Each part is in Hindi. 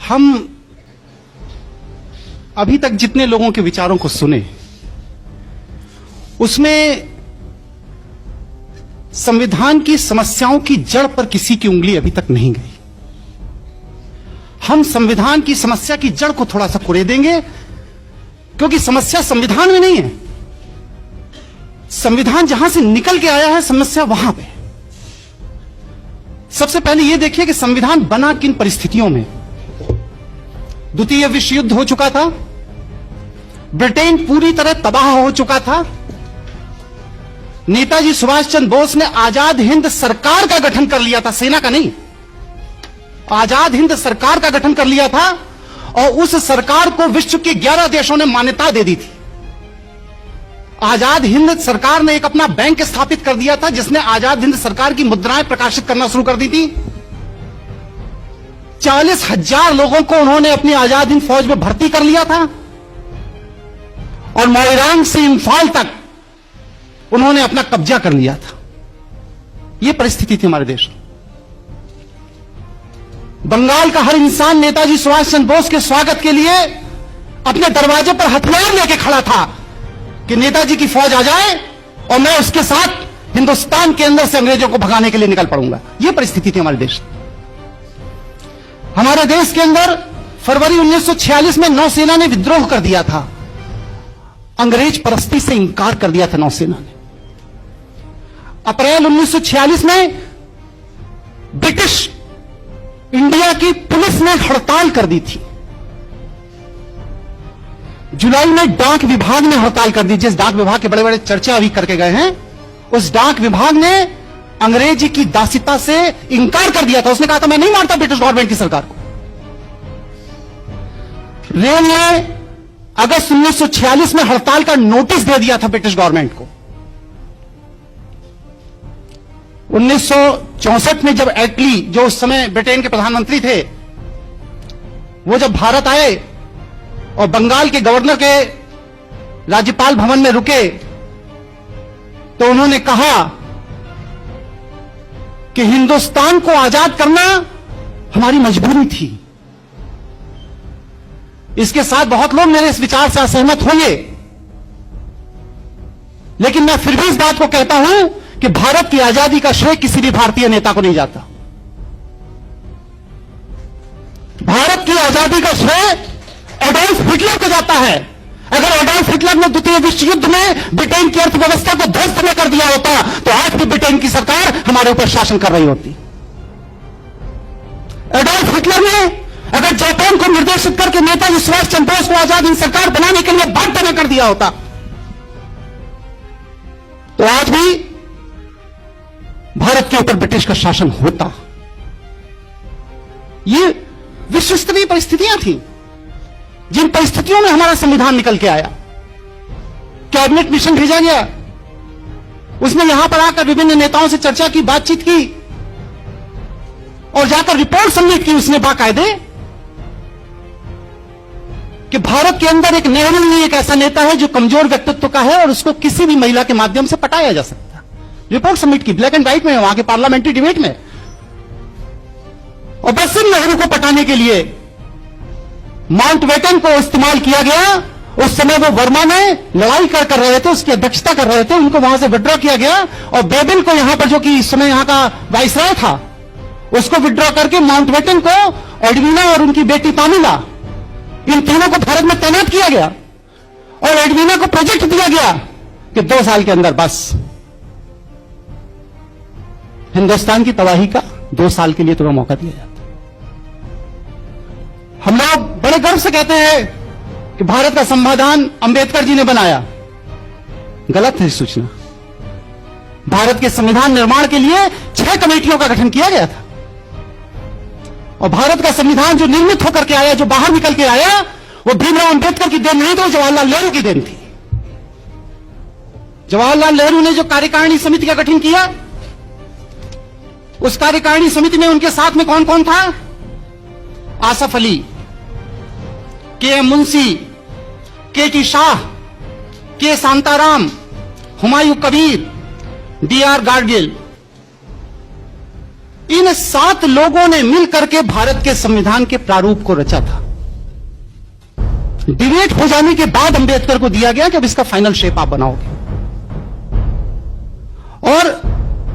हम अभी तक जितने लोगों के विचारों को सुने उसमें संविधान की समस्याओं की जड़ पर किसी की उंगली अभी तक नहीं गई। हम संविधान की समस्या की जड़ को थोड़ा सा कुरेदेंगे, क्योंकि समस्या संविधान में नहीं है। संविधान जहां से निकल के आया है, समस्या वहां पे। सबसे पहले यह देखिए कि संविधान बना किन परिस्थितियों में। द्वितीय विश्व युद्ध हो चुका था, ब्रिटेन पूरी तरह तबाह हो चुका था। नेताजी सुभाष चंद्र बोस ने आजाद हिंद सरकार का गठन कर लिया था, सेना का नहीं, आजाद हिंद सरकार का गठन कर लिया था, और उस सरकार को विश्व के 11 देशों ने मान्यता दे दी थी। आजाद हिंद सरकार ने एक अपना बैंक स्थापित कर दिया था, जिसने आजाद हिंद सरकार की मुद्राएं प्रकाशित करना शुरू कर दी थी। 40,000 लोगों को उन्होंने अपनी आजाद हिंद फौज में भर्ती कर लिया था, और मोइरांग से इंफाल तक उन्होंने अपना कब्जा कर लिया था। यह परिस्थिति थी हमारे देश में। बंगाल का हर इंसान नेताजी सुभाष चंद्र बोस के स्वागत के लिए अपने दरवाजे पर हथियार लेके खड़ा था कि नेताजी की फौज आ जाए और मैं उसके साथ हिंदुस्तान के अंदर से अंग्रेजों को भगाने के लिए निकल पड़ूंगा। यह परिस्थिति थी हमारे देश। हमारे देश के अंदर फरवरी 1946 में नौसेना ने विद्रोह कर दिया था। अंग्रेज परस्ती से इंकार कर दिया था नौसेना ने। अप्रैल 1946 में ब्रिटिश इंडिया की पुलिस ने हड़ताल कर दी थी। जुलाई में डाक विभाग ने हड़ताल कर दी। जिस डाक विभाग के बड़े बड़े चर्चा अभी करके गए हैं, उस डाक विभाग ने अंग्रेजी की दासिता से इंकार कर दिया था। उसने कहा था मैं नहीं मानता ब्रिटिश गवर्नमेंट की सरकार को। रेल ने अगस्त 1946 में हड़ताल का नोटिस दे दिया था ब्रिटिश गवर्नमेंट को। 1964 में जब एटली, जो उस समय ब्रिटेन के प्रधानमंत्री थे, वो जब भारत आए और बंगाल के गवर्नर के राज्यपाल भवन में रुके, तो उन्होंने कहा कि हिंदुस्तान को आजाद करना हमारी मजबूरी थी। इसके साथ बहुत लोग मेरे इस विचार से असहमत होंगे, लेकिन मैं फिर भी इस बात को कहता हूं कि भारत की आजादी का श्रेय किसी भी भारतीय नेता को नहीं जाता। भारत की आजादी का श्रेय एडोल्फ हिटलर को जाता है। अगर एडोल्फ हिटलर ने द्वितीय विश्व युद्ध में ब्रिटेन की अर्थव्यवस्था को ध्वस्त न कर दिया होता, तो आज भी ब्रिटेन की सरकार हमारे ऊपर शासन कर रही होती। एडोल्फ हिटलर ने अगर जापान को निर्देशित करके नेताजी सुभाष चंद्र बोस को आजाद हिंद सरकार बनाने के लिए बाध्य न कर दिया होता, तो आज भी भारत के ऊपर ब्रिटिश का शासन होता। ये विश्व स्तरीय परिस्थितियां थी, जिन परिस्थितियों में हमारा संविधान निकल के आया। कैबिनेट मिशन भेजा गया, उसने यहां पर आकर विभिन्न नेताओं से चर्चा की, बातचीत की, और जाकर रिपोर्ट सबमिट की उसने बाकायदे कि भारत के अंदर एक नेहरू ही एक ऐसा नेता है जो कमजोर व्यक्तित्व का है और उसको किसी भी महिला के माध्यम से पटाया जा सकता है। रिपोर्ट सबमिट की, ब्लैक एंड व्हाइट में, वहां के पार्लियामेंट्री डिबेट में। और बस नेहरू को पटाने के लिए माउंटबेटन को इस्तेमाल किया गया। उस समय वो वर्मा में लड़ाई कर रहे थे, उसकी अध्यक्षता कर रहे थे, उनको वहां से विड्रॉ किया गया, और बेबिल को यहां पर, जो कि इस समय यहां का वाइसराय था, उसको विड्रॉ करके माउंटबेटन को, एडविना और उनकी बेटी पामिला, इन तीनों को भारत में तैनात किया गया। और एडविना को प्रोजेक्ट दिया गया कि 2 साल के अंदर बस हिंदुस्तान की तबाही का 2 साल के लिए तुम्हें मौका दिया जाता। हम लोग बड़े गर्व से कहते हैं कि भारत का संविधान अंबेडकर जी ने बनाया। गलत है सूचना। भारत के संविधान निर्माण के लिए 6 कमेटियों का गठन किया गया था, और भारत का संविधान जो निर्मित होकर के आया, जो बाहर निकल के आया, वो भीमराव अंबेडकर की देन नहीं थी, जवाहरलाल नेहरू की देन थी। जवाहरलाल नेहरू ने जो कार्यकारिणी समिति का गठन किया, उस कार्यकारिणी समिति में उनके साथ में कौन कौन था? आसफ अली, के एम मुंशी, के टी शाह, के शांताराम, हुमायूं कबीर, डी आर गाडगिल। इन 7 लोगों ने मिलकर के भारत के संविधान के प्रारूप को रचा था। डिबेट हो जाने के बाद अंबेडकर को दिया गया कि अब इसका फाइनल शेप आप बनाओगे। और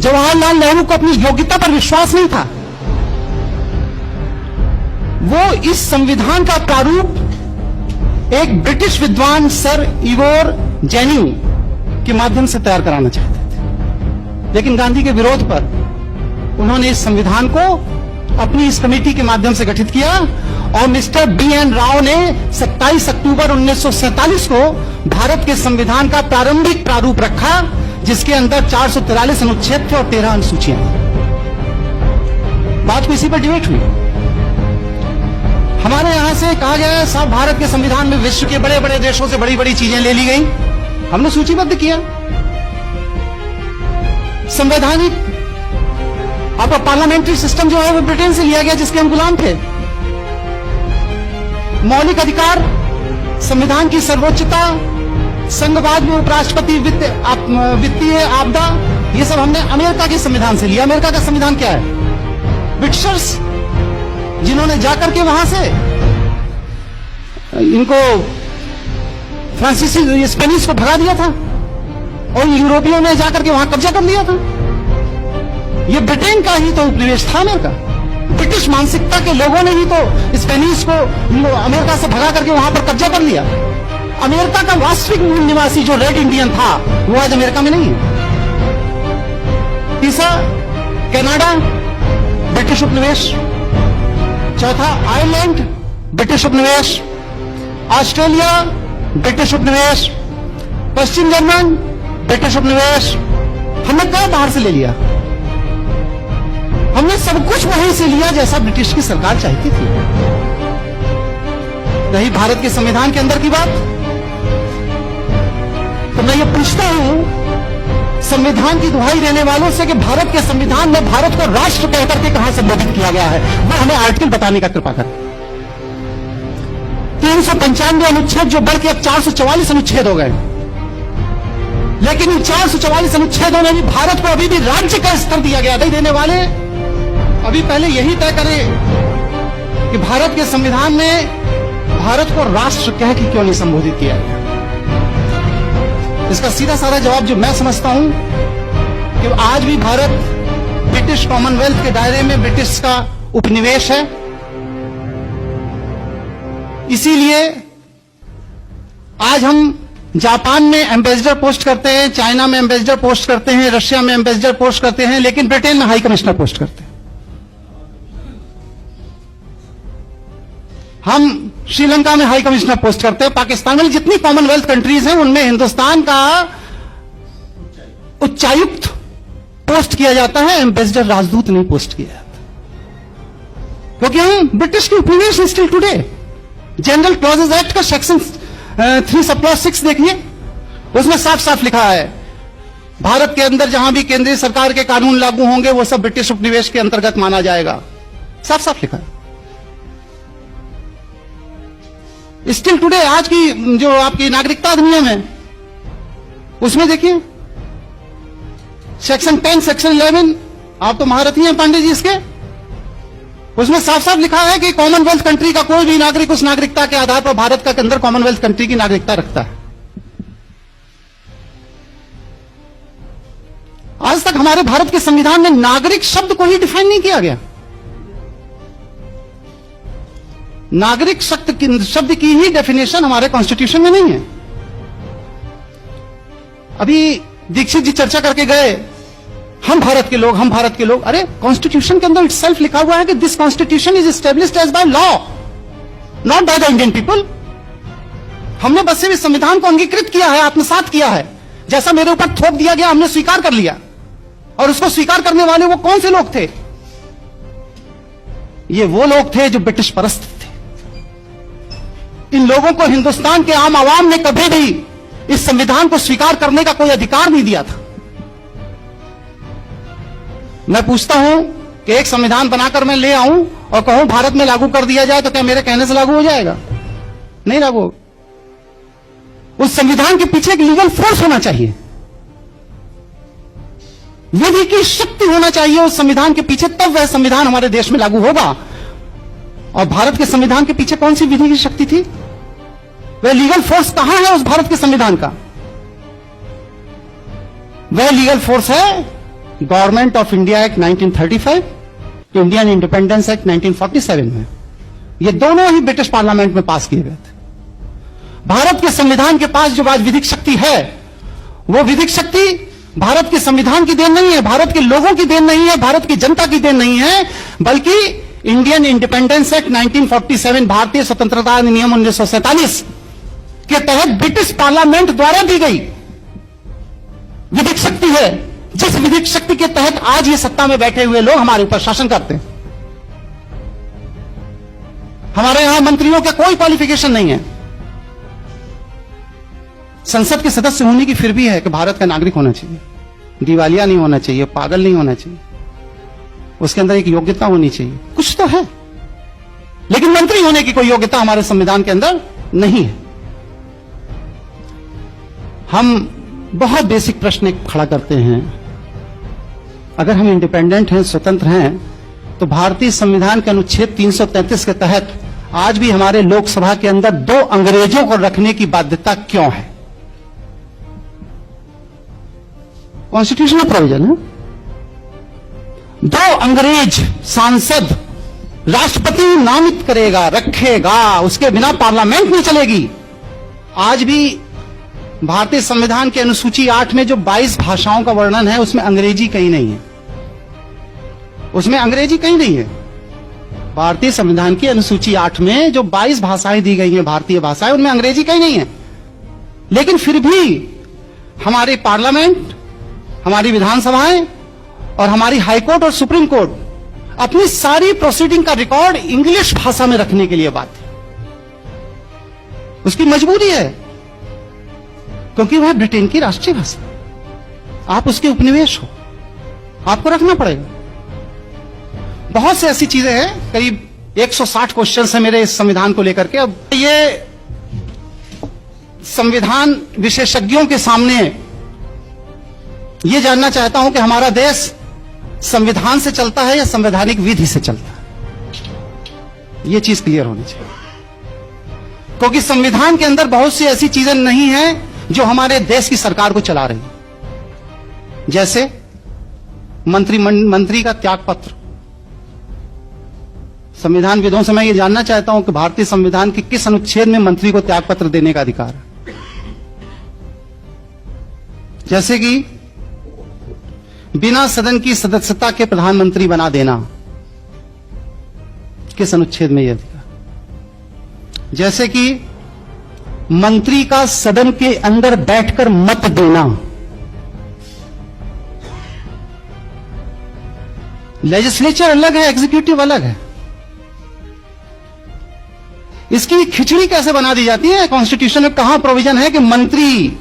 जवाहरलाल नेहरू को अपनी योग्यता पर विश्वास नहीं था। वो इस संविधान का प्रारूप एक ब्रिटिश विद्वान सर इवोर जेनिंग के माध्यम से तैयार कराना चाहते थे, लेकिन गांधी के विरोध पर उन्होंने इस संविधान को अपनी इस कमेटी के माध्यम से गठित किया और मिस्टर B.N. राव ने 27 अक्टूबर 1947 को भारत के संविधान का प्रारंभिक प्रारूप रखा, जिसके अंदर 443 अनुच्छेद थे और 13 अनुसूचियां थी। बात को इसी पर डिबेट हुई। हमारे यहां से कहा गया साहब भारत के संविधान में विश्व के बड़े बड़े देशों से बड़ी बड़ी चीजें ले ली गई, हमने सूचीबद्ध किया। संवैधानिक आपका पार्लियामेंट्री सिस्टम जो है वो ब्रिटेन से लिया गया, जिसके हम गुलाम थे। मौलिक अधिकार, संविधान की सर्वोच्चता, संघवाद में उपराष्ट्रपति, वित्तीय आपदा, ये सब हमने अमेरिका के संविधान से लिया। अमेरिका का संविधान क्या है? ब्रिटिशर्स जिन्होंने जाकर के वहां से इनको फ्रांसीसी स्पेनिश को भगा दिया था और यूरोपियों ने जाकर के वहां कब्जा कर लिया था। ये ब्रिटेन का ही तो उपनिवेश था अमेरिका। ब्रिटिश मानसिकता के लोगों ने ही तो स्पेनिश को अमेरिका से भगा करके वहां पर कब्जा कर लिया। अमेरिका का वास्तविक मूल निवासी जो रेड इंडियन था वो आज अमेरिका में नहीं है। तीसरा कनाडा, ब्रिटिश उपनिवेश। चौथा आयरलैंड, ब्रिटिश उपनिवेश। ऑस्ट्रेलिया, ब्रिटिश उपनिवेश। पश्चिम जर्मन, ब्रिटिश उपनिवेश। हमने क्या बाहर से ले लिया? हमने सब कुछ वहीं से लिया जैसा ब्रिटिश की सरकार चाहती थी। रही भारत के संविधान के अंदर की बात, तो मैं ये पूछता हूं संविधान की दुहाई देने वालों से कि भारत के संविधान में भारत को राष्ट्र कहकर के कहां संबोधित किया गया है, वो हमें आर्टिकल बताने का कृपा करें। 395 अनुच्छेद जो बढ़ के अब 444 अनुच्छेद हो गए, लेकिन इन 444 अनुच्छेदों में भी भारत को अभी भी राज्य का स्तर दिया गया। नहीं देने वाले अभी पहले यही तय करें कि भारत के संविधान में भारत को राष्ट्र कह के क्यों नहीं संबोधित किया गया। इसका सीधा साधा जवाब जो मैं समझता हूं कि आज भी भारत ब्रिटिश कॉमनवेल्थ के दायरे में ब्रिटिश का उपनिवेश है। इसीलिए आज हम जापान में एम्बेसडर पोस्ट करते हैं, चाइना में एम्बेसडर पोस्ट करते हैं, रशिया में एम्बेसडर पोस्ट करते हैं, लेकिन ब्रिटेन में हाई कमिश्नर पोस्ट करते हैं। हम श्रीलंका में हाई कमिश्नर पोस्ट करते हैं। पाकिस्तान में जितनी कॉमनवेल्थ कंट्रीज हैं उनमें हिंदुस्तान का उच्चायुक्त पोस्ट किया जाता है, एम्बेसडर राजदूत नहीं पोस्ट किया जाता, क्योंकि हम ब्रिटिश के उपनिवेश still today. General clauses act का सेक्शन 3(6) देखिए, उसमें साफ साफ लिखा है भारत के अंदर जहां भी केंद्रीय सरकार के कानून लागू होंगे वो सब ब्रिटिश उपनिवेश के अंतर्गत माना जाएगा। साफ साफ लिखा है। स्टिल टुडे आज की जो आपकी नागरिकता अधिनियम है उसमें देखिए सेक्शन 10, सेक्शन 11, आप तो महारथी हैं पांडे जी इसके, उसमें साफ साफ लिखा है कि कॉमनवेल्थ कंट्री का कोई भी नागरिक उस नागरिकता के आधार पर भारत का अंदर कॉमनवेल्थ कंट्री की नागरिकता रखता है। आज तक हमारे भारत के संविधान में नागरिक शब्द को ही डिफाइन नहीं किया गया। नागरिक शब्द की ही डेफिनेशन हमारे कॉन्स्टिट्यूशन में नहीं है। अभी दीक्षित जी चर्चा करके गए, हम भारत के लोग, हम भारत के लोग। अरे कॉन्स्टिट्यूशन के अंदर इटसेल्फ लिखा हुआ है कि this constitution is established as by law, not by the Indian people. हमने बस सिर्फ इस संविधान को अंगीकृत किया है, आत्मसात किया है। जैसा मेरे ऊपर थोप दिया गया हमने स्वीकार कर लिया। और उसको स्वीकार करने वाले वो कौन से लोग थे? ये वो लोग थे जो ब्रिटिश परस्त थे। इन लोगों को हिंदुस्तान के आम आवाम ने कभी भी इस संविधान को स्वीकार करने का कोई अधिकार नहीं दिया था। मैं पूछता हूं कि एक संविधान बनाकर मैं ले आऊं और कहूं भारत में लागू कर दिया जाए तो क्या मेरे कहने से लागू हो जाएगा? नहीं लागू होगा। उस संविधान के पीछे एक लीगल फोर्स होना चाहिए। विधि की शक्ति होना चाहिए उस संविधान के पीछे, तब वह संविधान हमारे देश में लागू होगा। और भारत के संविधान के पीछे कौन सी विधि की शक्ति थी? वह लीगल फोर्स कहां है उस भारत के संविधान का? वह लीगल फोर्स है government of India act 1935, Indian independence act 1947 में। ये दोनों ही ब्रिटिश पार्लियामेंट में पास किए गए थे। भारत के संविधान के पास जो आज विधिक शक्ति है, वो विधिक शक्ति भारत के संविधान की देन नहीं है, भारत के लोगों की देन नहीं है, भारत की जनता की देन नहीं है, बल्कि इंडियन इंडिपेंडेंस एक्ट 1947, भारतीय स्वतंत्रता अधिनियम 1947 के तहत ब्रिटिश पार्लियामेंट द्वारा दी गई विधिक शक्ति है, जिस विधिक शक्ति के तहत आज ये सत्ता में बैठे हुए लोग हमारे ऊपर शासन करते हैं। हमारे यहां मंत्रियों का कोई क्वालिफिकेशन नहीं है, संसद के सदस्य होने की फिर भी है कि भारत का नागरिक होना चाहिए, दिवालिया नहीं होना चाहिए, पागल नहीं होना चाहिए, उसके अंदर एक योग्यता होनी चाहिए, कुछ तो है, लेकिन मंत्री होने की कोई योग्यता हमारे संविधान के अंदर नहीं है। हम बहुत बेसिक प्रश्न एक खड़ा करते हैं, अगर हम इंडिपेंडेंट हैं, स्वतंत्र हैं, तो भारतीय संविधान के अनुच्छेद 333 के तहत आज भी हमारे लोकसभा के अंदर 2 अंग्रेजों को रखने की बाध्यता क्यों है? कॉन्स्टिट्यूशनल प्रोविजन है। 2 अंग्रेज सांसद राष्ट्रपति नामित करेगा, रखेगा, उसके बिना पार्लियामेंट नहीं चलेगी। आज भी भारतीय संविधान के अनुसूची 8 में जो 22 भाषाओं का वर्णन है, उसमें अंग्रेजी कहीं नहीं है, उसमें अंग्रेजी कहीं नहीं है। भारतीय संविधान की अनुसूची 8 में जो 22 भाषाएं दी गई हैं, भारतीय भाषाएं, उनमें अंग्रेजी कहीं नहीं है। लेकिन फिर भी हमारे पार्लियामेंट, हमारी विधानसभाएं और हमारी हाईकोर्ट और सुप्रीम कोर्ट अपनी सारी प्रोसीडिंग का रिकॉर्ड इंग्लिश भाषा में रखने के लिए बाध्य है। उसकी मजबूरी है, क्योंकि वह ब्रिटेन की राष्ट्रीय भाषा, आप उसके उपनिवेश हो, आपको रखना पड़ेगा। बहुत से ऐसी चीजें हैं, करीब 160 क्वेश्चन है मेरे इस संविधान को लेकर के। अब ये संविधान विशेषज्ञों के सामने ये जानना चाहता हूं कि हमारा देश संविधान से चलता है या संवैधानिक विधि से चलता है, ये चीज क्लियर होनी चाहिए। क्योंकि संविधान के अंदर बहुत सी ऐसी चीजें नहीं हैं जो हमारे देश की सरकार को चला रही है, जैसे मंत्री का त्याग पत्र। संविधान विदों से मैं ये जानना चाहता हूं कि भारतीय संविधान के किस अनुच्छेद में मंत्री को त्याग पत्र देने का अधिकार है? जैसे कि बिना सदन की सदस्यता के प्रधानमंत्री बना देना, किस अनुच्छेद में यह अधिकार? जैसे कि मंत्री का सदन के अंदर बैठकर मत देना। लेजिस्लेचर अलग है, एग्जीक्यूटिव अलग है। इसकी खिचड़ी कैसे बना दी जाती है? कॉन्स्टिट्यूशन में कहां प्रोविजन है कि मंत्री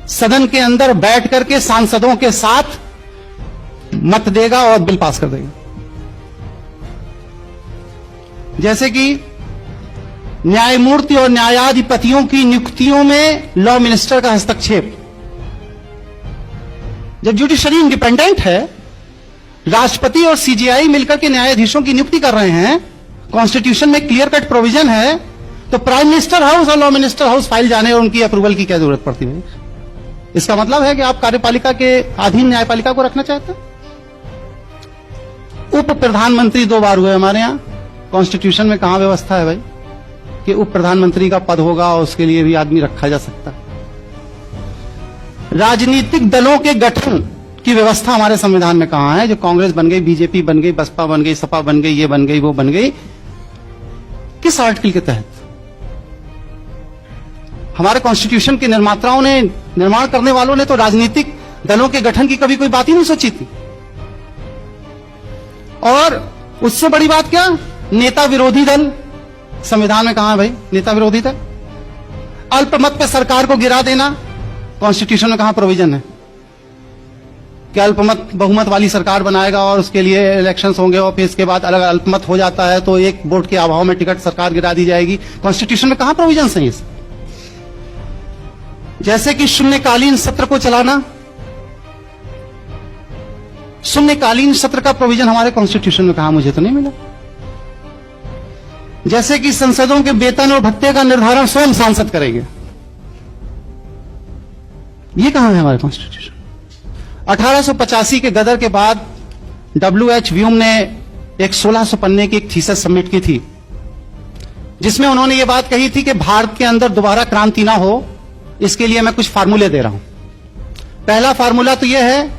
सदन के अंदर बैठ करके सांसदों के साथ मत देगा और बिल पास कर देगा? जैसे कि न्यायमूर्ति और न्यायाधिपतियों की नियुक्तियों में लॉ मिनिस्टर का हस्तक्षेप। जब जुडिशरी इंडिपेंडेंट है, राष्ट्रपति और सीजीआई मिलकर के न्यायाधीशों की नियुक्ति कर रहे हैं, कॉन्स्टिट्यूशन में क्लियर कट प्रोविजन है, तो प्राइम मिनिस्टर हाउस और लॉ मिनिस्टर हाउस फाइल जाने और उनकी अप्रूवल की क्या जरूरत पड़ती है? इसका मतलब है कि आप कार्यपालिका के अधीन न्यायपालिका को रखना चाहते हैं। उप प्रधानमंत्री 2 बार हुए हमारे यहां। कॉन्स्टिट्यूशन में कहां व्यवस्था है भाई कि उप प्रधानमंत्री का पद होगा और उसके लिए भी आदमी रखा जा सकता है? राजनीतिक दलों के गठन की व्यवस्था हमारे संविधान में कहां है? जो कांग्रेस बन गई, बीजेपी बन गई, बसपा बन गई, सपा बन गई, ये बन गई, वो बन गई, किस आर्टिकल के तहत? हमारे कॉन्स्टिट्यूशन के निर्माताओं ने, निर्माण करने वालों ने तो राजनीतिक दलों के गठन की कभी कोई बात ही नहीं सोची थी। और उससे बड़ी बात क्या, नेता विरोधी दल संविधान में कहां है भाई? नेता विरोधी दल, अल्पमत पे सरकार को गिरा देना, कॉन्स्टिट्यूशन में कहां प्रोविजन है कि अल्पमत बहुमत वाली सरकार बनाएगा और उसके लिए इलेक्शंस होंगे और फिर इसके बाद अलग अल्पमत हो जाता है तो एक वोट के अभाव में टिकट सरकार गिरा दी जाएगी? कॉन्स्टिट्यूशन में कहां प्रोविजन है इस? जैसे कि शून्यकालीन सत्र को चलाना, शून्यकालीन सत्र का प्रोविजन हमारे कॉन्स्टिट्यूशन में कहा, मुझे तो नहीं मिला। जैसे कि संसदों के वेतन और भत्ते का निर्धारण स्वयं सांसद करेंगे, ये कहां है हमारे कॉन्स्टिट्यूशन। 1885 के गदर के बाद WH व्यूम ने एक 1600 पन्ने की एक थीसिस सबमिट की थी, जिसमें उन्होंने ये बात कही थी कि भारत के अंदर दोबारा क्रांति ना हो, इसके लिए मैं कुछ फार्मूले दे रहा हूं। पहला फार्मूला तो यह है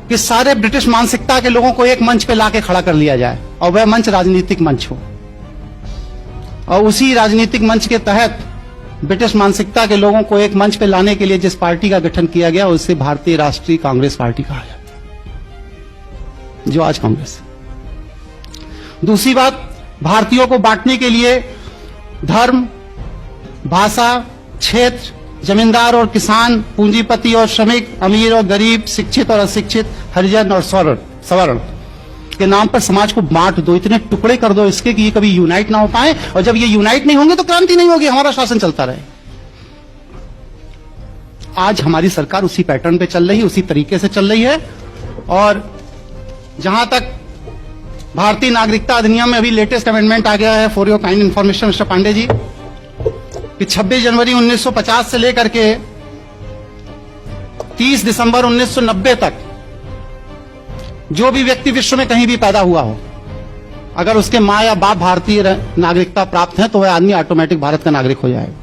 कि सारे ब्रिटिश मानसिकता के लोगों को एक मंच पे लाके खड़ा कर लिया जाए, और वह मंच राजनीतिक मंच हो, और उसी राजनीतिक मंच के तहत ब्रिटिश मानसिकता के लोगों को एक मंच पे लाने के लिए जिस पार्टी का गठन किया गया उसे भारतीय राष्ट्रीय कांग्रेस पार्टी कहा जाता है, जो आज कांग्रेस है। दूसरी बात, भारतीयों को बांटने के लिए धर्म, भाषा, क्षेत्र, जमींदार और किसान, पूंजीपति और श्रमिक, अमीर और गरीब, शिक्षित और अशिक्षित, हरिजन और सवर्ण के नाम पर समाज को बांट दो, इतने टुकड़े कर दो इसके कि ये कभी यूनाइट ना हो पाए, और जब ये यूनाइट नहीं होंगे तो क्रांति नहीं होगी, हमारा शासन चलता रहे। आज हमारी सरकार उसी पैटर्न पे चल रही है, उसी तरीके से चल रही है। और जहां तक भारतीय नागरिकता अधिनियम में अभी लेटेस्ट अमेंडमेंट आ गया है, for your kind information mister Pandey ji, कि 26 जनवरी 1950 से लेकर के 30 दिसंबर 1990 तक जो भी व्यक्ति विश्व में कहीं भी पैदा हुआ हो, अगर उसके मां या बाप भारतीय नागरिकता प्राप्त है तो वह आदमी ऑटोमेटिक भारत का नागरिक हो जाएगा।